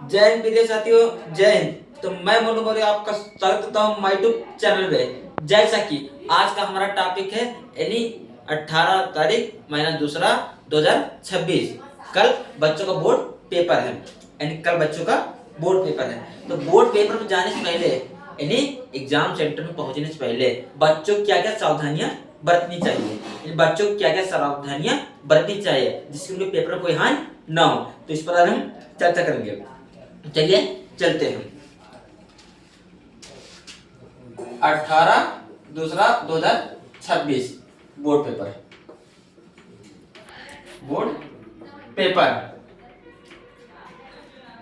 जय हिंद प्रिय साथियों, जय हिंद। तो मैं मोनू मौर्य आपका स्वागत करता हूँ माय यूट्यूब चैनल में। जैसा कि आज का हमारा टॉपिक है यानी 18 तारीख महीना दूसरा 2026। कल बच्चों का बोर्ड पेपर है, यानी कल बच्चों का बोर्ड पेपर है। तो बोर्ड पेपर में जाने से पहले यानी एग्जाम सेंटर में पहुंचने से पहले बच्चों को क्या क्या सावधानियां बरतनी चाहिए, बच्चों को क्या क्या सावधानियां बरतनी चाहिए जिससे उनके पेपर में कोई हानि ना हो। तो इस पर आज हम चर्चा करेंगे। चलिए चलते हैं। 18 दूसरा 2026 बोर्ड पेपर। बोर्ड पेपर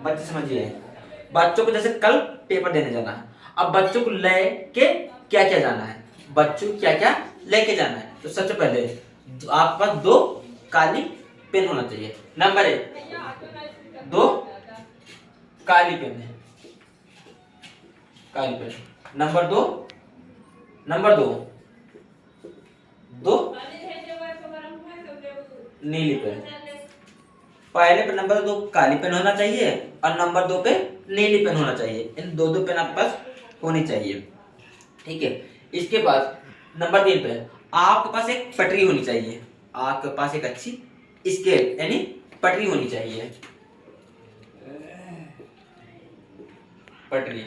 बच्चे समझिए, बच्चों को जैसे कल पेपर देने जाना है। अब बच्चों को लेके क्या क्या जाना है, बच्चों को क्या क्या लेके जाना है। तो सबसे पहले आपके पास 2 काली पेन होना चाहिए। नंबर 1 2 काली पेन है, काली पेन। नंबर 2 2 नीली पेन। पहले पे नंबर 2 काली पेन होना चाहिए और नंबर 2 पे नीली पेन होना चाहिए। इन दो पेन आपके पास होनी चाहिए, ठीक है। इसके बाद नंबर 3 पे आपके पास एक पटरी होनी चाहिए। आपके पास एक अच्छी स्केल यानी पटरी होनी चाहिए। पटरी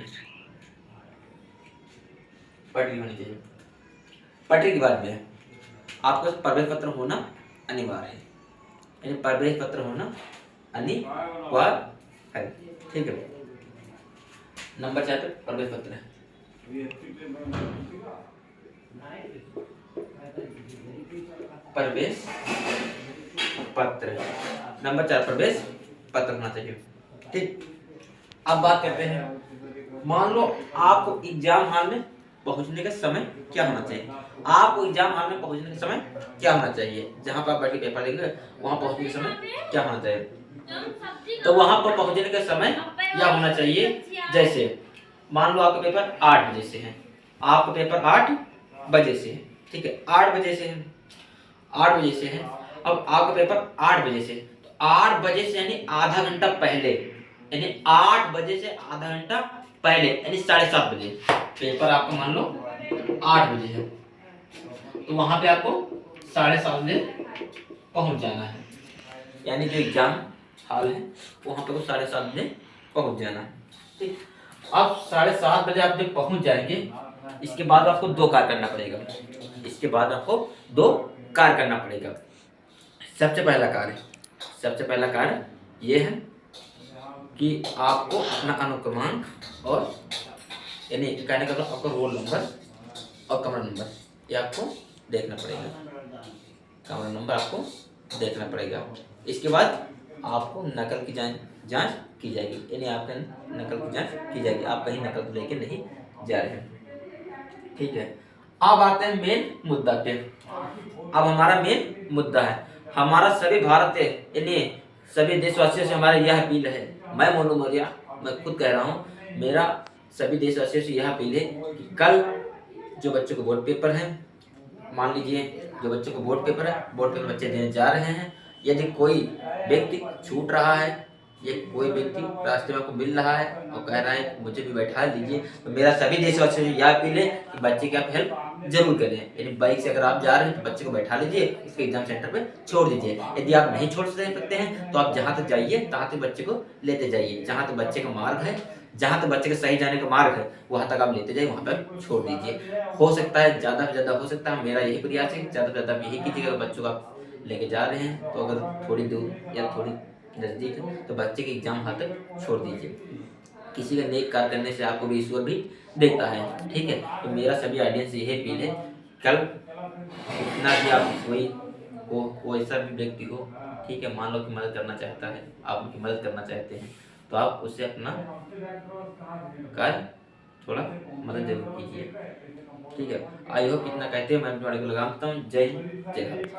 होनी चाहिए। पटरी के बाद में आपका प्रवेश पत्र होना अनिवार्य है, यानी प्रवेश पत्र होना अनिवार्य है, ठीक है। नंबर 4 पे प्रवेश पत्र है। प्रवेश पत्र नंबर 4 प्रवेश पत्र होना चाहिए, ठीक। अब बात करते हैं, मान लो आपको एग्जाम हॉल में पहुंचने का समय क्या होना चाहिए। आपको एग्जाम हॉल में पहुंचने के समय क्या होना चाहिए, जहां पर आप बैठ के पेपर देंगे वहां पहुंचने के समय क्या होना चाहिए। तो वहां पर पहुंचने का समय क्या होना चाहिए, जैसे मान लो आपका पेपर 8 बजे से है। आपका पेपर 8 बजे से है, ठीक है। 8 बजे से है, 8 बजे से है। अब आपका पेपर 8 बजे से, तो 8 बजे से यानी आधा घंटा पहले, यानी 8 बजे से आधा घंटा पहले यानी 7:30 बजे पेपर आपका मान लो 8 बजे है, तो वहां पे आपको 7:30 बजे पहुंच जाना है। यानी जो एग्जाम हॉल है वहां पे को 7:30 बजे पहुंच जाना है, ठीक। अब 7:30 बजे आप जब पहुंच जाएंगे, इसके बाद आपको 2 कार्य करना पड़ेगा। इसके बाद आपको 2 कार्य करना पड़ेगा। सबसे पहला कार्य ये है कि आपको अपना अनुक्रमांक और यानी कहने का मतलब आपका रोल नंबर और कमरा नंबर ये आपको देखना पड़ेगा। कमरा नंबर आपको देखना पड़ेगा। इसके बाद आपको नकल की जांच की जाएगी, यानी आपका नकल की जांच की जाएगी। आप कहीं नकल लेके नहीं जा रहे हैं, ठीक है। अब आते हैं मेन मुद्दा पे। अब हमारा मेन मुद्दा है, हमारा सभी भारतीय यानी सभी देशवासियों से हमारा यह अपील है। मैं मोनू मौर्य, मैं खुद कह रहा हूँ, मेरा सभी देशवासियों से यह अपील है कि कल जो बच्चों को बोर्ड पेपर है, मान लीजिए जो बच्चों को बोर्ड पेपर है, बोर्ड पेपर बच्चे देने जा रहे हैं। यदि कोई व्यक्ति छूट रहा है या कोई व्यक्ति रास्ते में आपको मिल रहा है और कह रहा है मुझे भी बैठा लीजिए, तो मेरा सभी देशवासियों से यह अपील है कि बच्चे की आप हेल्प जरूर करें। यानी बाइक से अगर आप जा रहे हैं तो बच्चे को बैठा लीजिए, उसके एग्जाम सेंटर पे छोड़ दीजिए। यदि आप नहीं छोड़ सकते हैं तो आप जहाँ तक जाइए तहाँ तक बच्चे को लेते जाइए। जहाँ तक बच्चे का मार्ग है, जहाँ तक बच्चे के सही जाने का मार्ग है वहाँ तक आप लेते जाइए, वहाँ पर छोड़ दीजिए। हो सकता है ज़्यादा से ज़्यादा हो सकता है, मेरा यही प्रयास है ज़्यादा से ज़्यादा आप यही कीजिएगा। बच्चों को आप लेके जा रहे हैं तो अगर थोड़ी दूर या थोड़ी नज़दीक है तो बच्चे के एग्जाम हाथ तक छोड़ दीजिए। किसी का नेक कार्य करने से आपको भी ईश्वर भी देखता है, ठीक है। तो मेरा सभी ऑडियंस से यही अपील है, कल इतना भी आप कोई ऐसा भी व्यक्ति हो, ठीक है, मान लो कि मदद करना चाहता है, आप उनकी मदद करना चाहते हैं, तो आप उससे अपना कार्य थोड़ा मदद जरूर कीजिए, ठीक है। आई होप इतना कहते हुए मैं अपने को लगाता हूँ। जय हिंद, जय भारत।